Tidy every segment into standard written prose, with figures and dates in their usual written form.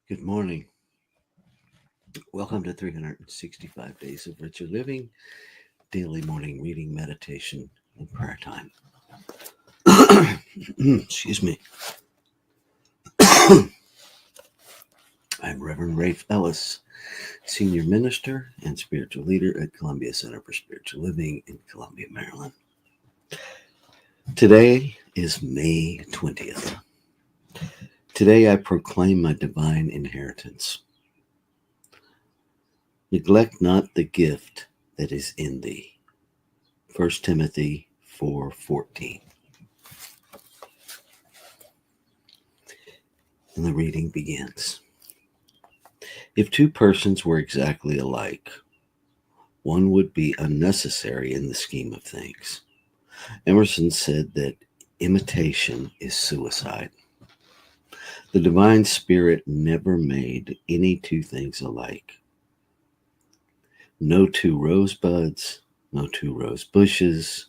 Good morning. Welcome to 365 Days of Richer Living, daily morning reading, meditation, and prayer time. Excuse me. I'm Reverend Rafe Ellis, Senior Minister and Spiritual Leader at Columbia Center for Spiritual Living in Columbia, Maryland. Today is May 20th. Today I proclaim my divine inheritance. Neglect not the gift that is in thee. 1 Timothy 4:14. And the reading begins. If two persons were exactly alike, one would be unnecessary in the scheme of things. Emerson said that imitation is suicide. The divine spirit never made any two things alike. No two rosebuds, no two rose bushes,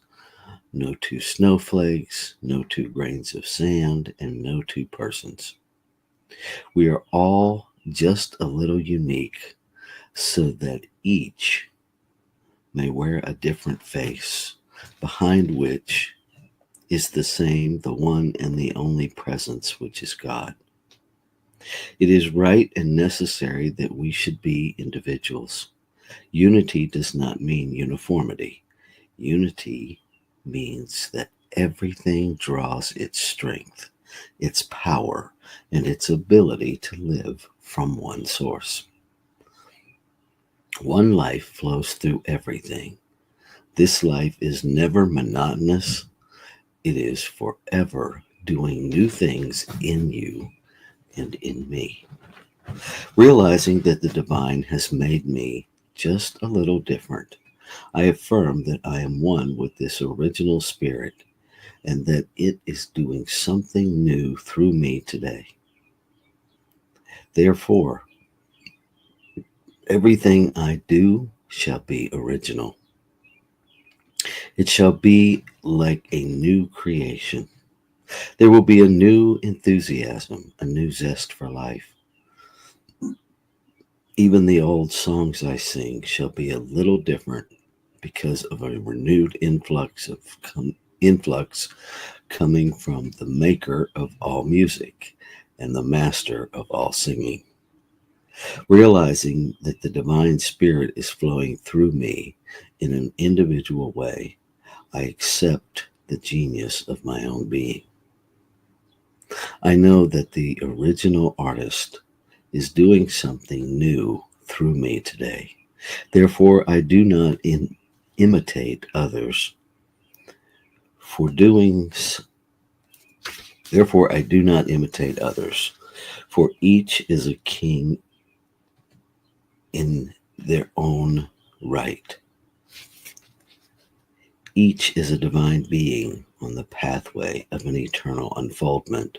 no two snowflakes, no two grains of sand, and no two persons. We are all just a little unique so that each may wear a different face, behind which is the same, the one and the only presence, which is God. It is right and necessary that we should be individuals. Unity does not mean uniformity. Unity means that everything draws its strength, its power, and its ability to live from one source. One life flows through everything. This life is never monotonous. It is forever doing new things in you and in me. Realizing that the divine has made me just a little different, I affirm that I am one with this original spirit and that it is doing something new through me today. Therefore, everything I do shall be original. It shall be like a new creation. There will be a new enthusiasm, a new zest for life. Even the old songs I sing shall be a little different because of a renewed influx coming from the maker of all music and the master of all singing. Realizing that the divine spirit is flowing through me in an individual way, I accept the genius of my own being. I know that the original artist is doing something new through me today. Therefore, I do not imitate others. For doing Therefore, I do not imitate others. For each is a king in their own right. Each is a divine being on the pathway of an eternal unfoldment.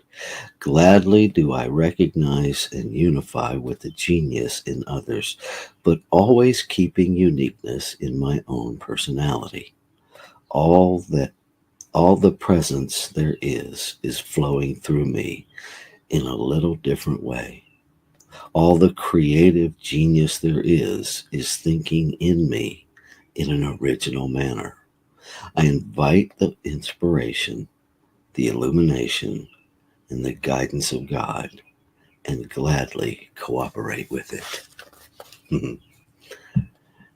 Gladly do I recognize and unify with the genius in others, but always keeping uniqueness in my own personality. All that all the presence there is flowing through me in a little different way. All the creative genius there is thinking in me in an original manner. I invite the inspiration, the illumination, and the guidance of God and gladly cooperate with it.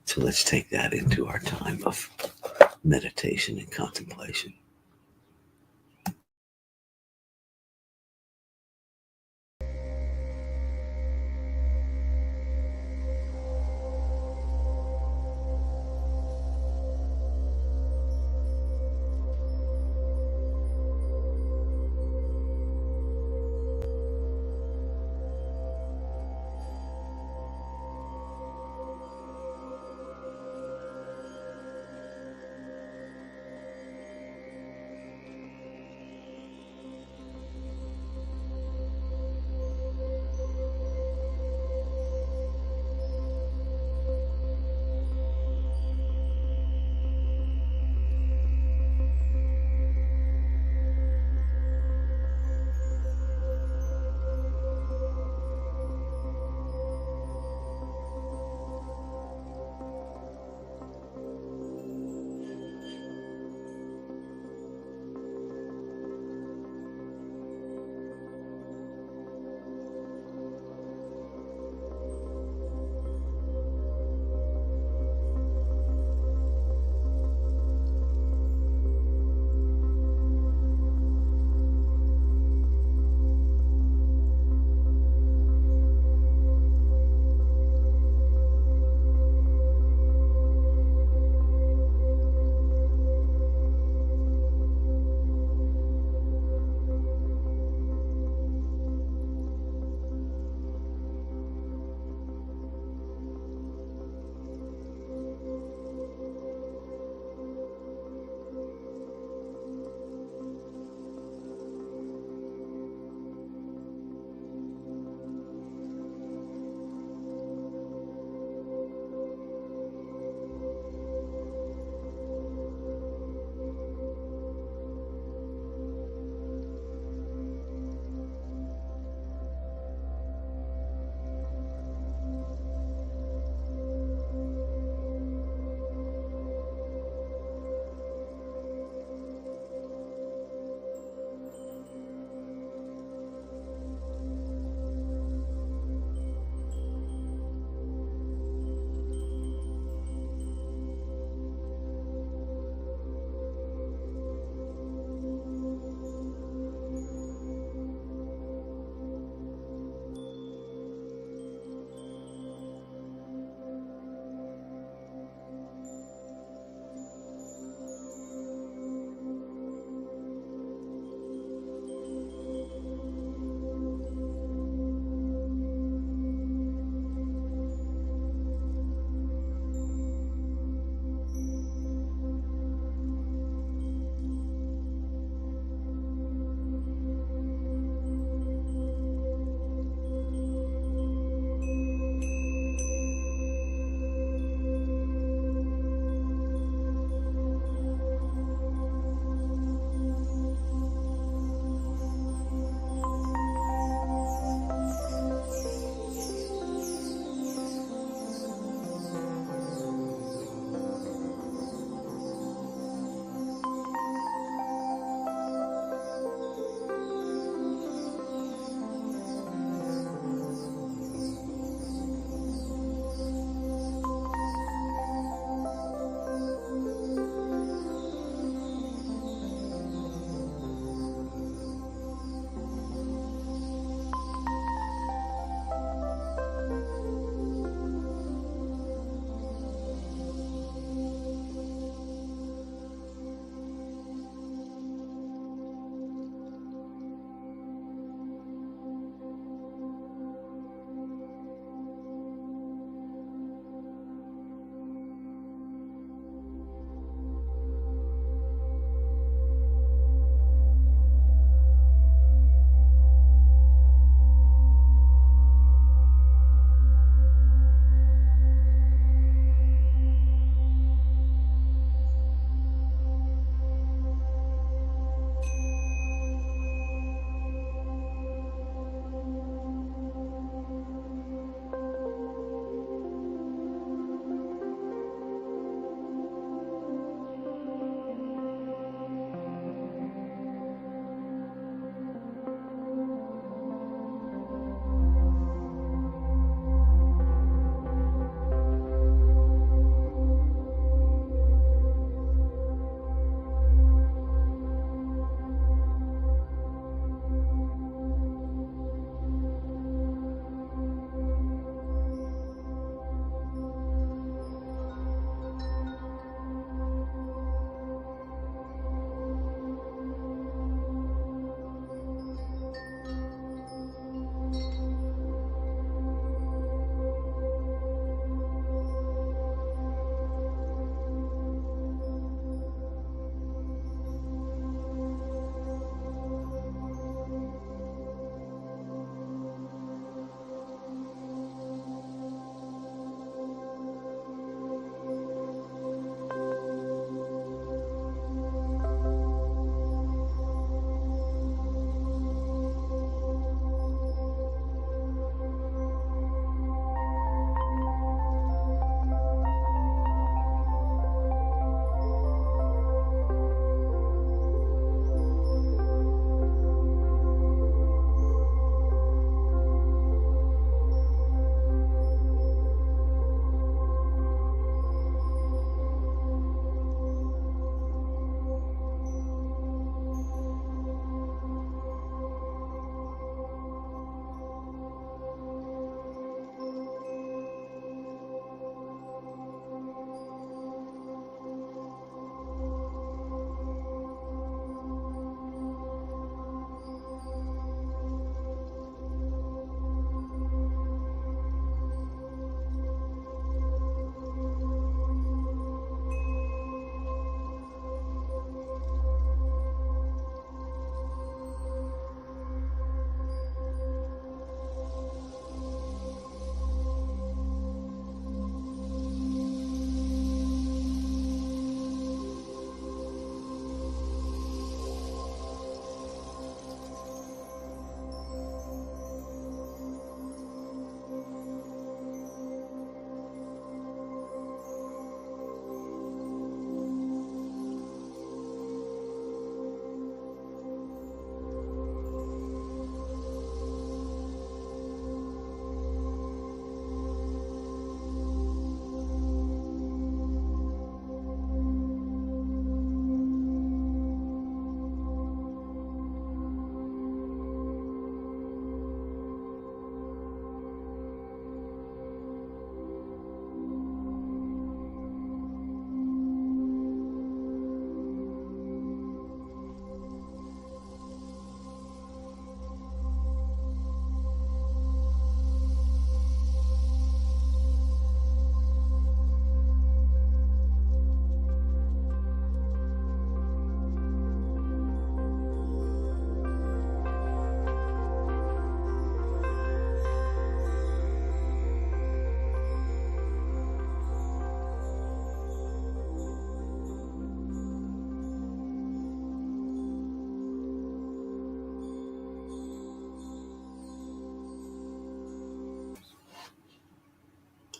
So let's take that into our time of meditation and contemplation.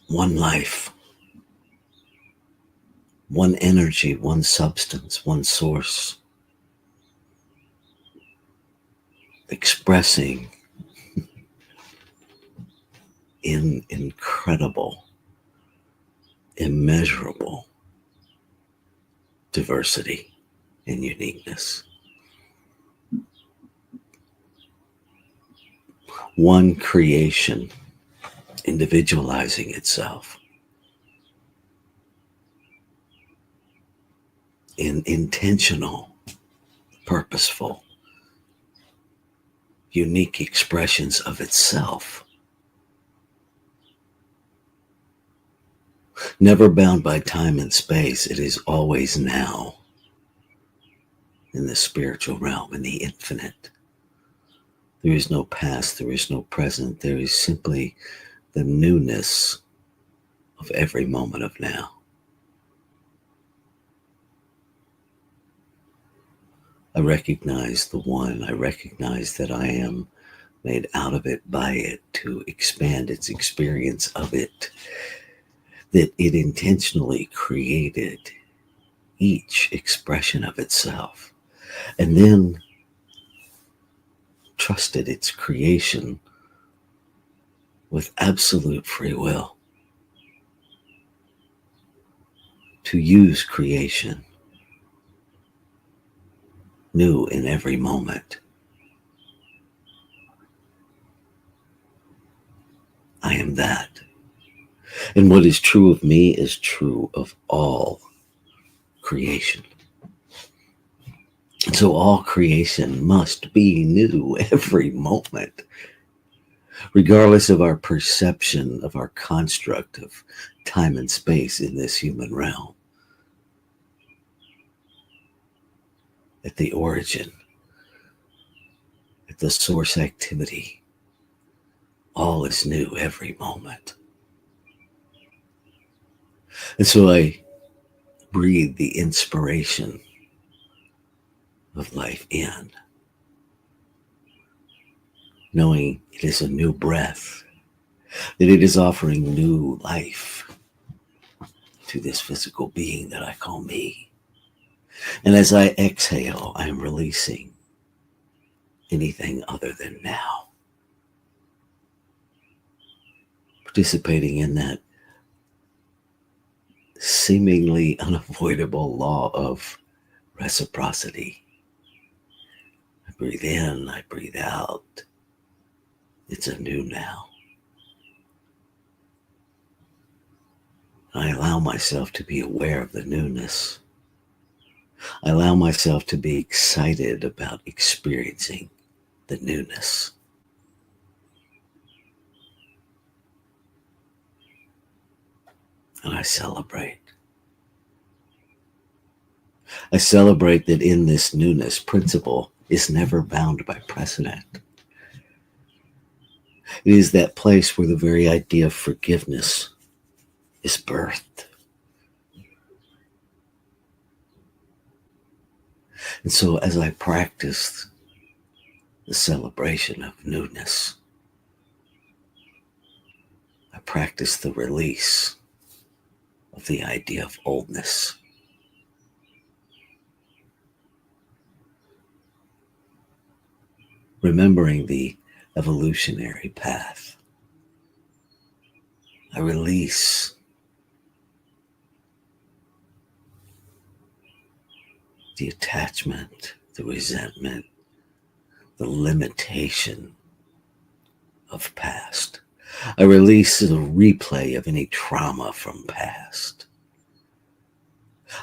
one life, one energy, one substance, one source, expressing in incredible, immeasurable diversity and uniqueness. One creation individualizing itself in intentional, purposeful, unique expressions of itself, never bound by time and space. It is always now in the spiritual realm, in the infinite. There is no past, there is no present, there is simply the newness of every moment of now. I recognize the one. I recognize that I am made out of it, by it, to expand its experience of it, that it intentionally created each expression of itself, and then trusted its creation with absolute free will to use creation new in every moment. I am that. And what is true of me is true of all creation. And so all creation must be new every moment, regardless of our perception of our construct of time and space in this human realm. At the origin, at the source activity, all is new every moment. And so I breathe the inspiration of life in, knowing it is a new breath, that it is offering new life to this physical being that I call me. And as I exhale, I am releasing anything other than now, participating in that seemingly unavoidable law of reciprocity. I breathe in, I breathe out. It's a new now. I allow myself to be aware of the newness. I allow myself to be excited about experiencing the newness. And I celebrate. I celebrate that in this newness, principle is never bound by precedent. It is that place where the very idea of forgiveness is birthed. And so as I practice the celebration of newness, I practice the release of the idea of oldness. Remembering the evolutionary path, I release the attachment, the resentment, the limitation of past. I release the replay of any trauma from past.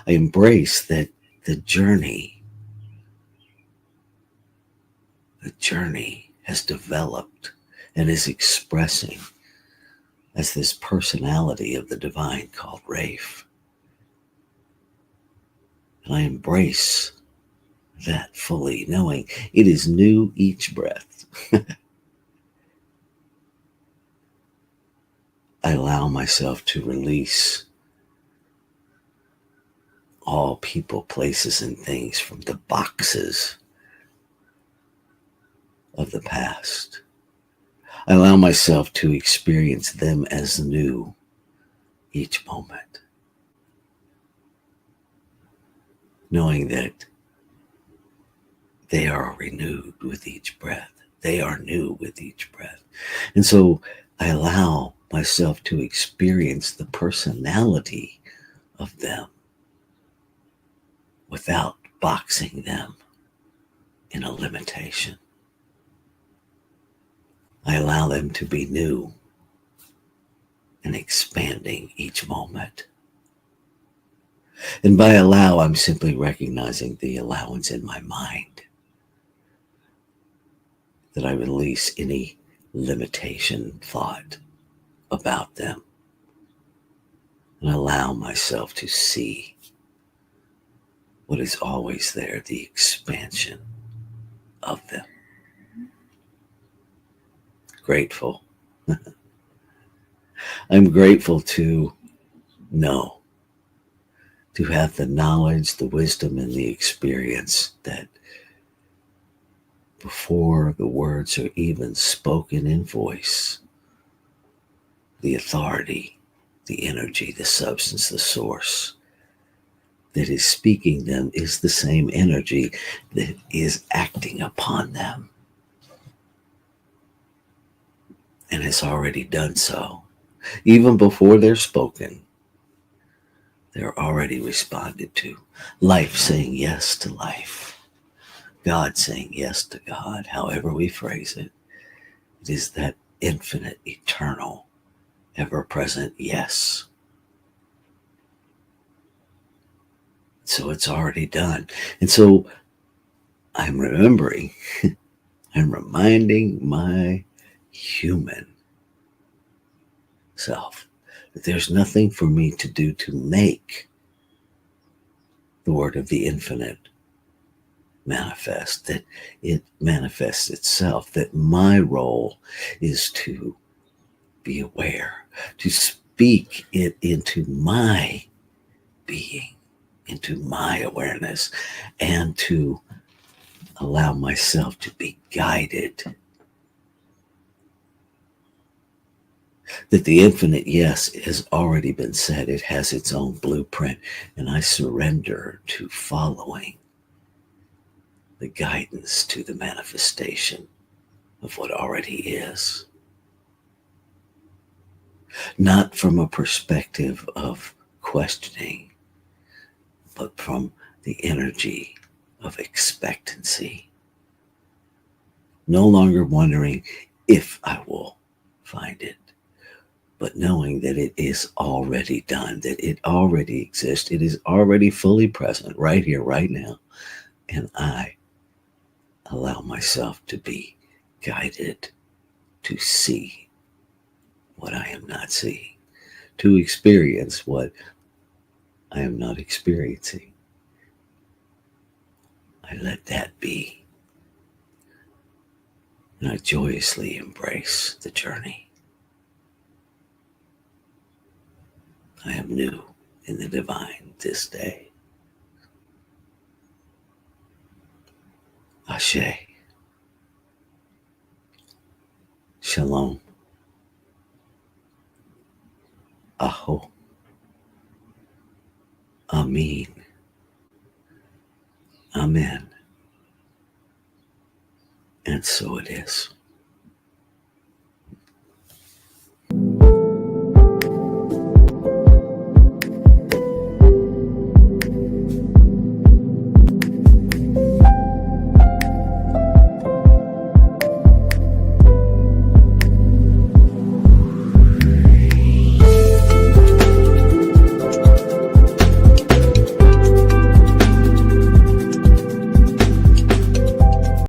I embrace that the journey has developed and is expressing as this personality of the divine called Rafe. And I embrace that fully, knowing it is new each breath. I allow myself to release all people, places, and things from the boxes of the past. I allow myself to experience them as new, each moment, knowing that they are renewed with each breath. They are new with each breath. And so I allow myself to experience the personality of them without boxing them in a limitation. I allow them to be new and expanding each moment. And by allow, I'm simply recognizing the allowance in my mind that I release any limitation thought about them and allow myself to see what is always there, the expansion of them. Grateful. I'm grateful to know, to have the knowledge, the wisdom, and the experience that before the words are even spoken in voice, the authority, the energy, the substance, the source that is speaking them is the same energy that is acting upon them and has already done so. Even before they're spoken, they're already responded to. Life saying yes to life. God saying yes to God, however we phrase it. It is that infinite, eternal, ever present yes. So it's already done. And so I'm remembering, I'm reminding my human self that there's nothing for me to do to make the word of the infinite manifest, that it manifests itself, that my role is to be aware, to speak it into my being, into my awareness, and to allow myself to be guided. That the infinite yes has already been said, it has its own blueprint, and I surrender to following the guidance to the manifestation of what already is. Not from a perspective of questioning, but from the energy of expectancy. No longer wondering if I will find it, but knowing that it is already done, that it already exists, it is already fully present right here, right now. And I allow myself to be guided to see what I am not seeing, to experience what I am not experiencing. I let that be, and I joyously embrace the journey. I am new in the divine this day. Ashe. Shalom. Aho. Amin. Amen. And so it is.